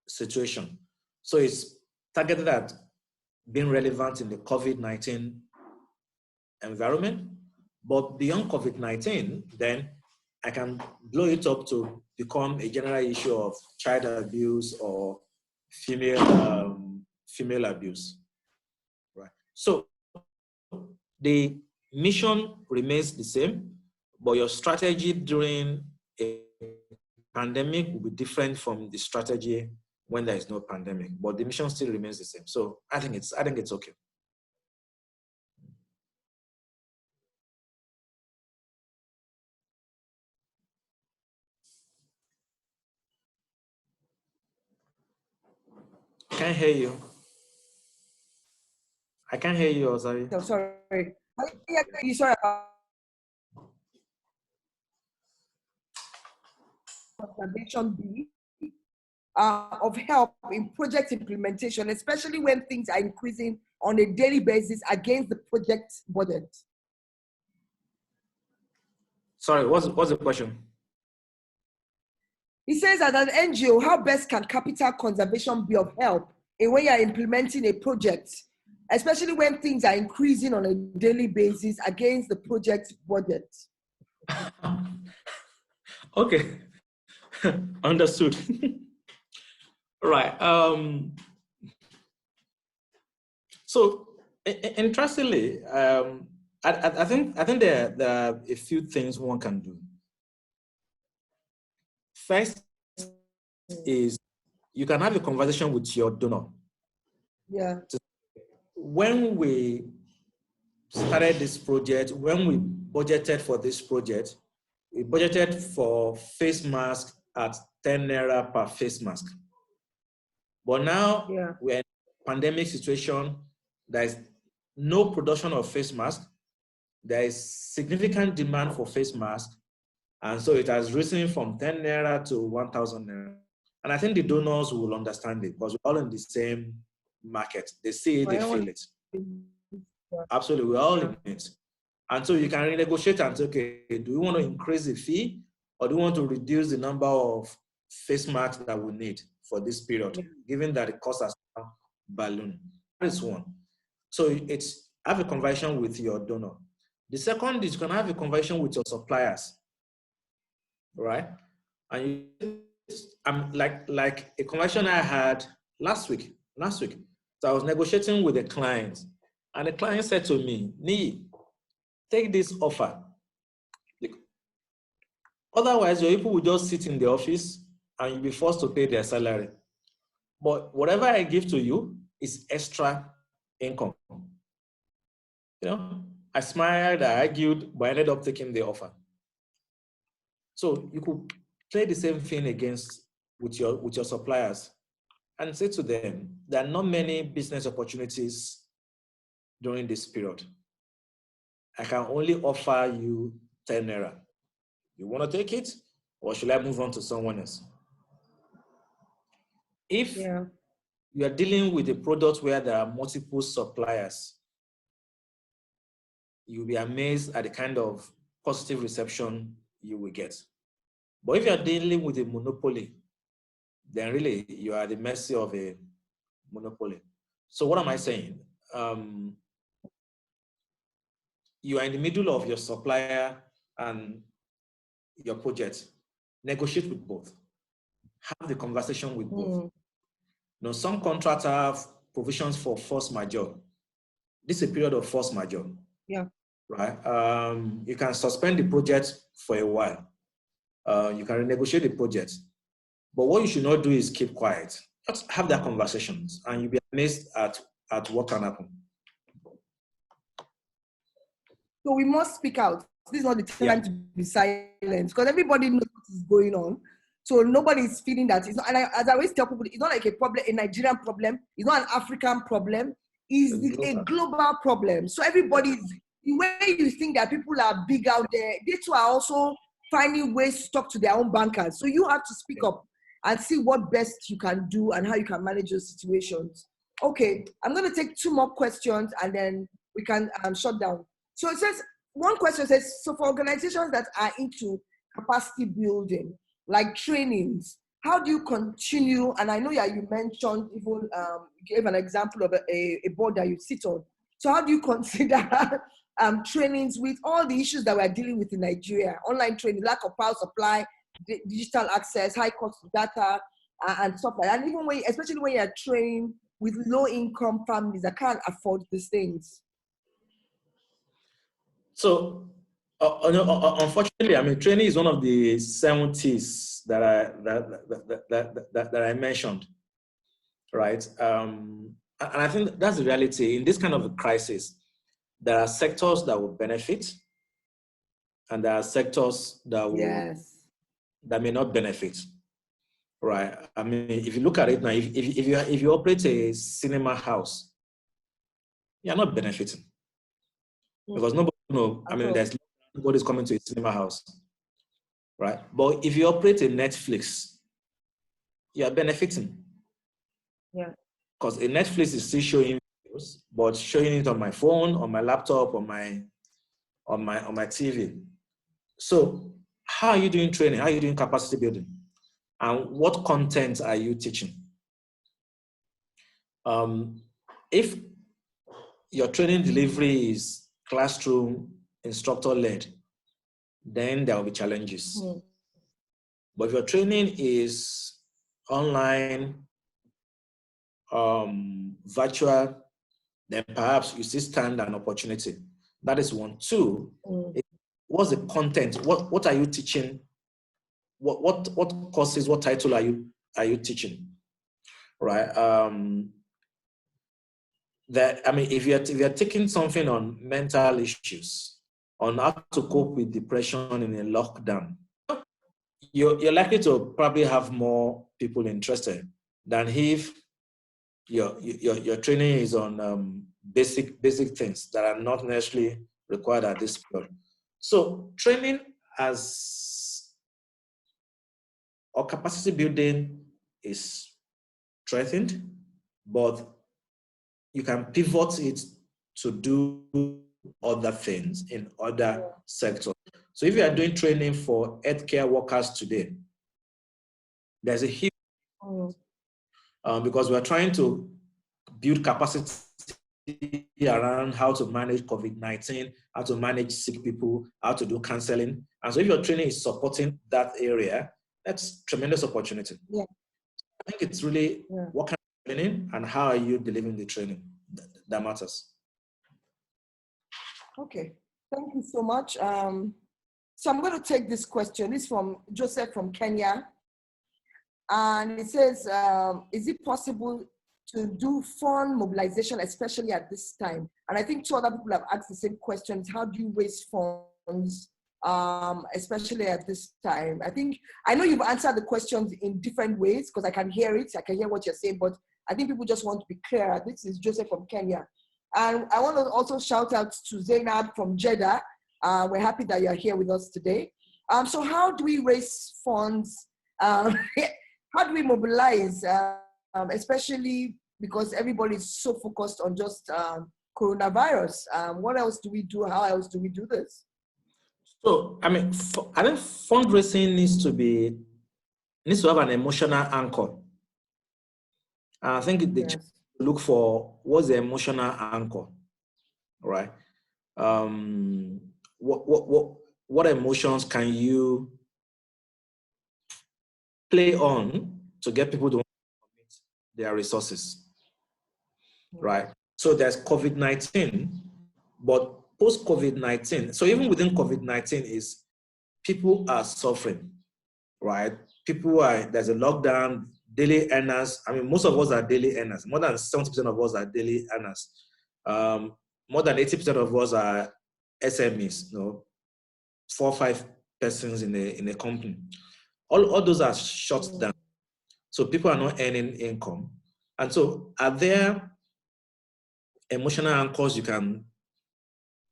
situation. So it's targeted at being relevant in the COVID-19 environment, but beyond COVID-19, then I can blow it up to become a general issue of child abuse or female abuse, right? So the mission remains the same, but your strategy during a pandemic will be different from the strategy when there is no pandemic, but the mission still remains the same. So I think it's okay. I can't hear you. I can't hear you, Osayi. No, sorry. You sorry about Conservation B of help in project implementation, especially when things are increasing on a daily basis against the project budget. Sorry, what's the question? He says that an NGO, how best can capital conservation be of help in when you're implementing a project, especially when things are increasing on a daily basis against the project budget? Okay, understood. Right. So interestingly, I think there are a few things one can do. First is you can have a conversation with your donor. Yeah. When we started this project, when we budgeted for this project, we budgeted for face mask at 10 naira per face mask. But now we're in a pandemic situation. There is no production of face mask. There is significant demand for face mask. And so it has risen from 10 naira to 1,000 naira. And I think the donors will understand it because we're all in the same market. They see it, they feel it. Absolutely, we're all in it. And so you can renegotiate and say, okay, do we want to increase the fee or do we want to reduce the number of face masks that we need for this period, given that the cost has ballooned? That is one. So it's have a conversation with your donor. The second is you can have a conversation with your suppliers, right? And I'm like a conversation I had last week. So I was negotiating with a client, and the client said to me, Niyi, take this offer. Otherwise, your people will just sit in the office and you'll be forced to pay their salary. But whatever I give to you is extra income. You know, I smiled, I argued, but I ended up taking the offer. So you could play the same thing with your suppliers and say to them, there are not many business opportunities during this period. I can only offer you 10 naira. You want to take it, or should I move on to someone else? If you are dealing with a product where there are multiple suppliers, you'll be amazed at the kind of positive reception you will get. But if you are dealing with a monopoly, then really you are at the mercy of a monopoly. So what am I saying? You are in the middle of your supplier and your project. Negotiate with both. Have the conversation with both. Now, some contracts have provisions for force majeure. This is a period of force majeure. Yeah. right? You can suspend the project for a while. You can renegotiate the project. But what you should not do is keep quiet. Just have that conversations, and you'll be amazed at what can happen. So we must speak out. This is not the time Yeah. to be silent, because everybody knows what is going on. So nobody is feeling that. It's not, and as I always tell people, it's not like a problem, a Nigerian problem. It's not an African problem. It's a global problem. So everybody, the way you think that people are big out there, they too are also finding ways to talk to their own bankers. So you have to speak up and see what best you can do and how you can manage those situations. Okay, I'm going to take 2 more questions and then we can shut down. So it says, one question says, so for organizations that are into capacity building, like trainings, how do you continue? And I know you mentioned even, you gave an example of a board that you sit on. So how do you consider trainings with all the issues that we're dealing with in Nigeria? Online training, lack of power supply, digital access, high cost of data, and stuff like that. And even especially when you're training with low income families that can't afford these things. So, unfortunately, I mean, training is one of the 70s that I mentioned, right? And I think that's the reality. In this kind of a crisis, there are sectors that will benefit, and there are sectors that will that may not benefit, right? I mean, if you look at it now, if you operate a cinema house, you're not benefiting because nobody knows. I mean, there's nobody's coming to a cinema house, right? But if you operate a Netflix, you're benefiting. Yeah. Because a Netflix is still showing videos, but showing it on my phone, on my laptop, on my TV. So how are you doing training? How are you doing capacity building? And what content are you teaching? If your training delivery is classroom instructor-led, then there will be challenges. But if your training is online, virtual, then perhaps you still stand an opportunity. That is 1. 2, what's the content? What are you teaching? What courses, what title are you teaching? Right? If you're taking something on mental issues, on how to cope with depression in a lockdown, you're likely to probably have more people interested than if your training is on basic things that are not necessarily required at this point. So training or capacity building is threatened, but you can pivot it to do other things in other sectors. So if you are doing training for healthcare workers today, there's a huge because we're trying to build capacity around how to manage COVID-19, how to manage sick people, how to do counseling. And so if your training is supporting that area, that's tremendous opportunity. Yeah. I think it's really what kind of training and how are you delivering the training that matters. Okay, thank you so much. So I'm going to take this question. This is from Joseph from Kenya. And it says, is it possible to do fund mobilization, especially at this time? And I think 2 other people have asked the same questions. How do you raise funds, especially at this time? I know you've answered the questions in different ways because I can hear it. I can hear what you're saying, but I think people just want to be clear. This is Joseph from Kenya. And I want to also shout out to Zainab from Jeddah. We're happy that you're here with us today. So how do we raise funds? How do we mobilize, especially because everybody is so focused on just coronavirus? What else do we do? How else do we do this? So, I think fundraising needs to have an emotional anchor. And I think they look for what's the emotional anchor, right? What emotions can you play on to get people to commit their resources, right? So there's COVID-19, but post-COVID-19, so even within COVID-19 is people are suffering, right? There's a lockdown, daily earners. I mean, most of us are daily earners. More than 70% of us are daily earners. More than 80% of us are SMEs, 4 or 5 persons in a company. All those are shut down. So people are not earning income. And so are there emotional anchors you can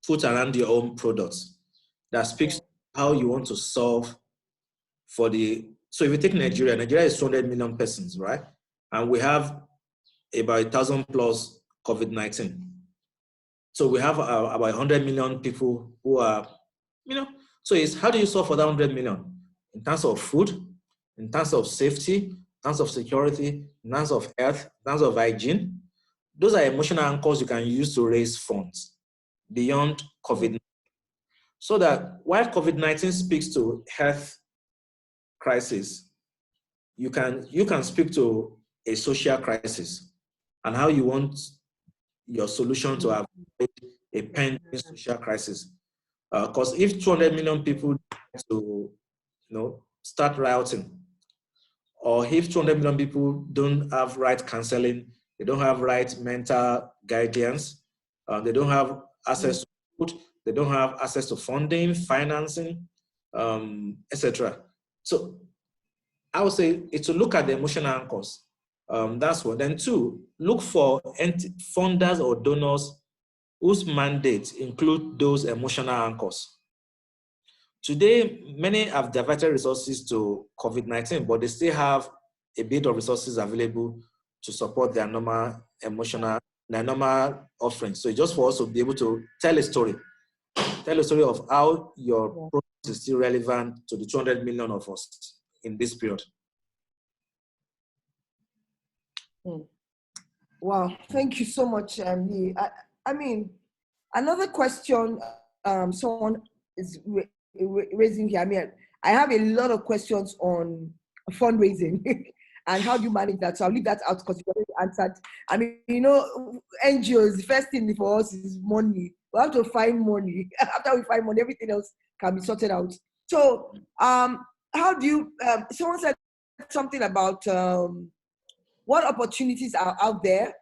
put around your own products that speaks to how you want to solve so if you take Nigeria is 200 million persons, right? And we have about 1,000 plus COVID-19. So we have about 100 million people who are, so it's how do you solve for that 100 million? In terms of food, in terms of safety, in terms of security, in terms of health, in terms of hygiene. Those are emotional anchors you can use to raise funds beyond COVID-19. So that while COVID-19 speaks to health crisis, you can speak to a social crisis and how you want your solution to avoid a pending social crisis. Because if 200 million people to start rioting, or if 200 million people don't have right counseling, they don't have right mental guidance, they don't have access to food, they don't have access to funding, financing, etc. So I would say it's to look at the emotional anchors. That's one. Then 2, look for funders or donors whose mandates include those emotional anchors. Today, many have diverted resources to COVID-19, but they still have a bit of resources available to support their normal offerings. So it's just for us to be able to tell a story of how your product is still relevant to the 200 million of us in this period. Wow, thank you so much, Niyi. I mean, another question someone is raising here. I mean, I have a lot of questions on fundraising and how do you manage that? So I'll leave that out because you already answered. I mean, NGOs, the first thing for us is money. We have to find money. After we find money, everything else can be sorted out. So how do you, someone said something about what opportunities are out there,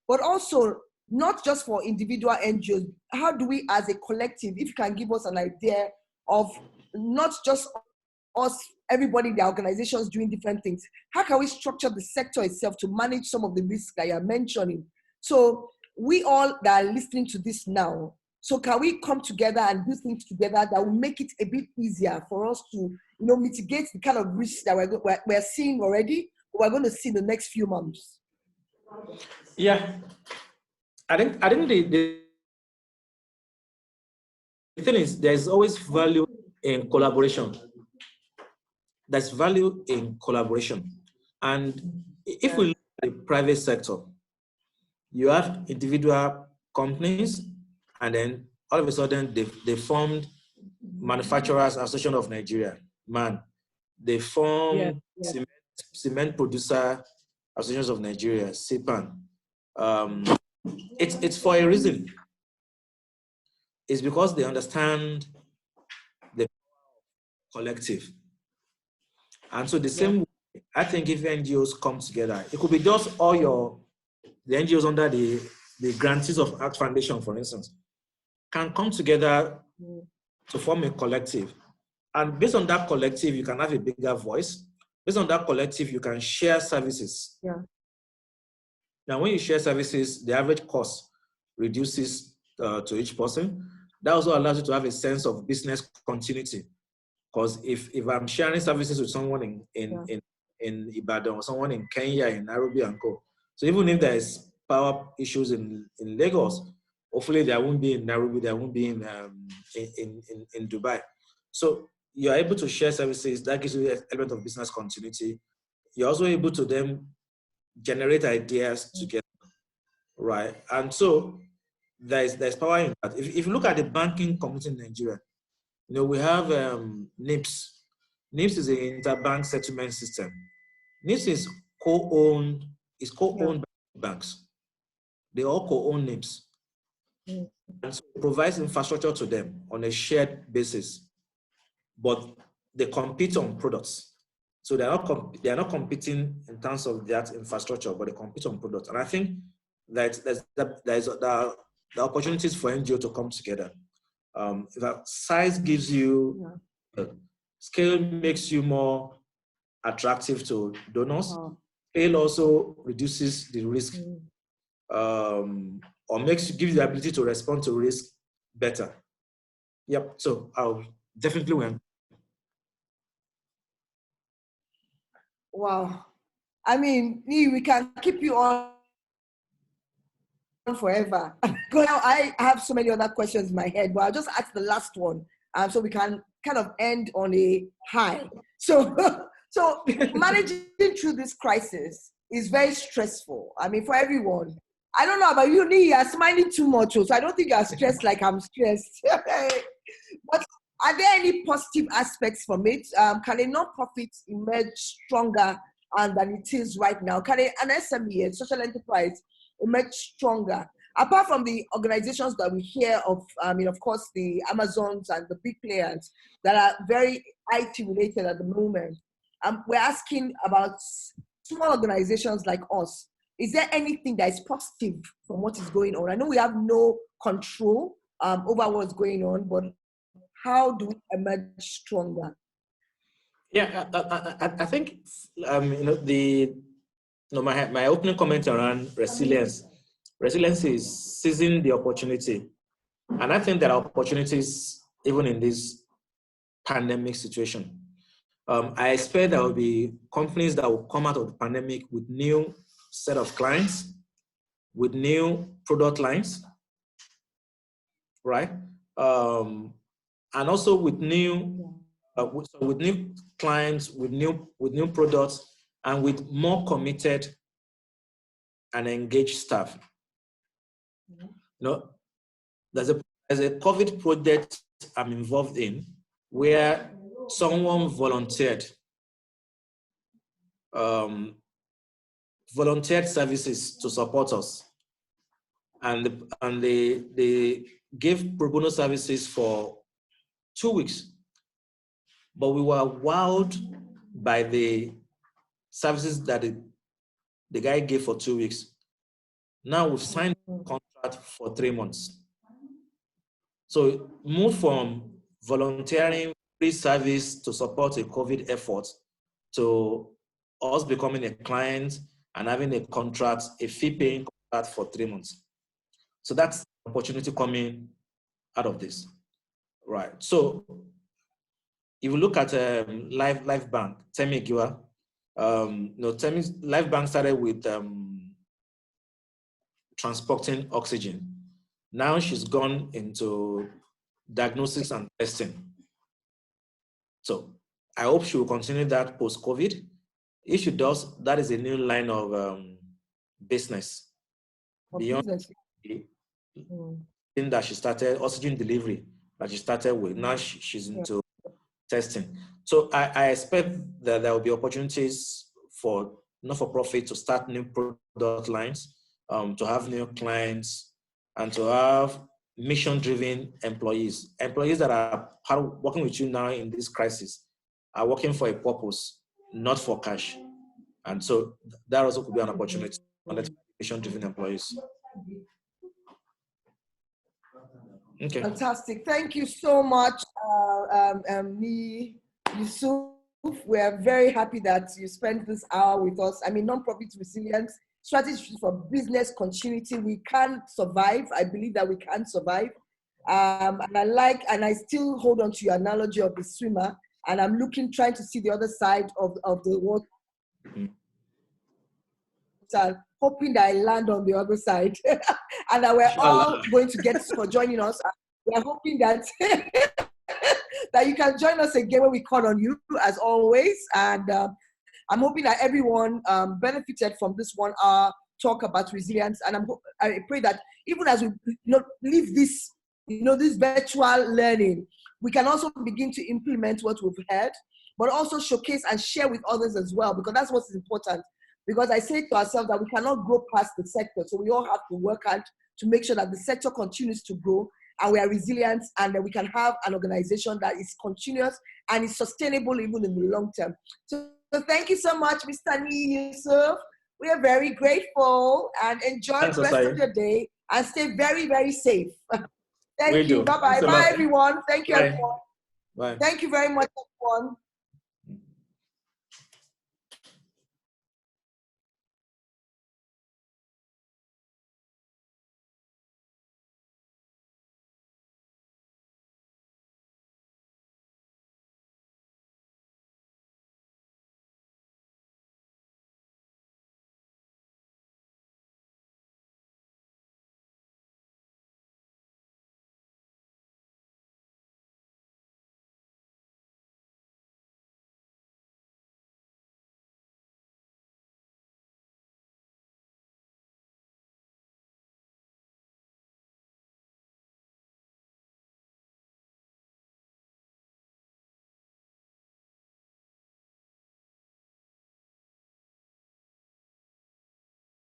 but also not just for individual NGOs. How do we as a collective, if you can give us an idea of not just us, everybody in the organizations doing different things, how can we structure the sector itself to manage some of the risks that you're mentioning? So we all that are listening to this now, so can we come together and do things together that will make it a bit easier for us to mitigate the kind of risks that we're seeing already, we're going to see in the next few months? Yeah, I think the thing is there's always value in collaboration. There's value in collaboration, and if we look at the private sector, you have individual companies, and then all of a sudden they formed Manufacturers Association of Nigeria, MAN. They formed Cement Producer Associations of Nigeria, CPAN. It's for a reason. It's because they understand the collective. And so the same way, I think if NGOs come together, it could be just all the NGOs under the grantees of Act Foundation, for instance, can come together to form a collective. And based on that collective, you can have a bigger voice. Based on that collective, you can share services. Now, when you share services, the average cost reduces to each person. That also allows you to have a sense of business continuity. Because if I'm sharing services with someone in Ibadan or someone in Kenya, in Nairobi and Co. So even if there is power issues in Lagos, hopefully there won't be in Nairobi, there won't be in Dubai. So you're able to share services, that gives you an element of business continuity. You're also able to then generate ideas together, right? And so there's power in that. If you look at the banking community in Nigeria, we have NIPS. NIPS is an interbank settlement system. NIPS is co-owned by banks. They all co-own NIPS. And so it provides infrastructure to them on a shared basis, but they compete on products. So they are not competing in terms of that infrastructure, but they compete on products. And I think that the opportunities for NGO to come together. That size gives you, scale makes you more attractive to donors. Scale also reduces the risk, or gives you the ability to respond to risk better. Yep. So I'll definitely win. Wow. I mean, we can keep you on forever. Because now I have so many other questions in my head, but I'll just ask the last one, so we can kind of end on a high. So, so managing through this crisis is very stressful. I mean, for everyone. I don't know about you, Niyi, you're smiling too much, so I don't think you're stressed like I'm stressed. But are there any positive aspects from it? Can a non-profit emerge stronger than it is right now? Can an SME, a social enterprise, emerge stronger? Apart from the organizations that we hear of, I mean, of course, the Amazons and the big players that are very IT related at the moment, we're asking about small organizations like us. Is there anything that is positive from what is going on? I know we have no control over what's going on, but how do we emerge stronger? Yeah, I think my opening comment around resilience. Resilience is seizing the opportunity, and I think there are opportunities even in this pandemic situation. I expect there will be companies that will come out of the pandemic with new set of clients, with new product lines, right? And also with new clients, with new products, and with more committed and engaged staff. There's a COVID project I'm involved in where someone volunteered services to support us, and they gave pro bono services for 2 weeks, but we were wowed by the services that the guy gave for 2 weeks. Now we've signed a contract for 3 months. So move from volunteering free service to support a COVID effort to us becoming a client and having a contract, a fee-paying contract for 3 months. So that's the opportunity coming out of this, right? So if you look at Life Bank, Temi Giwa, Temi's Life Bank started with transporting oxygen. Now she's gone into diagnosis and testing. So I hope she will continue that post-COVID. If she does, that is a new line of business. Beyond the thing that she started, oxygen delivery that she started with. Now she's into testing. So I expect that there will be opportunities for not-for-profit to start new product lines, to have new clients, and to have mission-driven employees. Employees that are working with you now in this crisis are working for a purpose, not for cash. And so that also could be an opportunity for mission-driven employees. Okay. Fantastic. Thank you so much, Niyi Yusuf. We're very happy that you spent this hour with us. I mean, non-profit resilience, strategy for business continuity. We can survive. I believe that we can survive. And I still hold on to your analogy of the swimmer, and I'm trying to see the other side of the water. Hoping that I land on the other side and that we're all going to get for joining us. We're hoping that that you can join us again when we call on you, as always. And I'm hoping that everyone benefited from this 1 hour talk about resilience. And I pray that even as we leave this, this virtual learning, we can also begin to implement what we've heard, but also showcase and share with others as well, because that's what's important. Because I say to ourselves that we cannot grow past the sector, so we all have to work hard to make sure that the sector continues to grow and we are resilient, and that we can have an organization that is continuous and is sustainable even in the long term. So thank you so much, Mr. Niyi Yusuf. We are very grateful, and enjoy the rest of your day and stay very, very safe. Thank you. Bye-bye. Bye, everyone. Thank you, everyone. Bye. Thank you very much, everyone.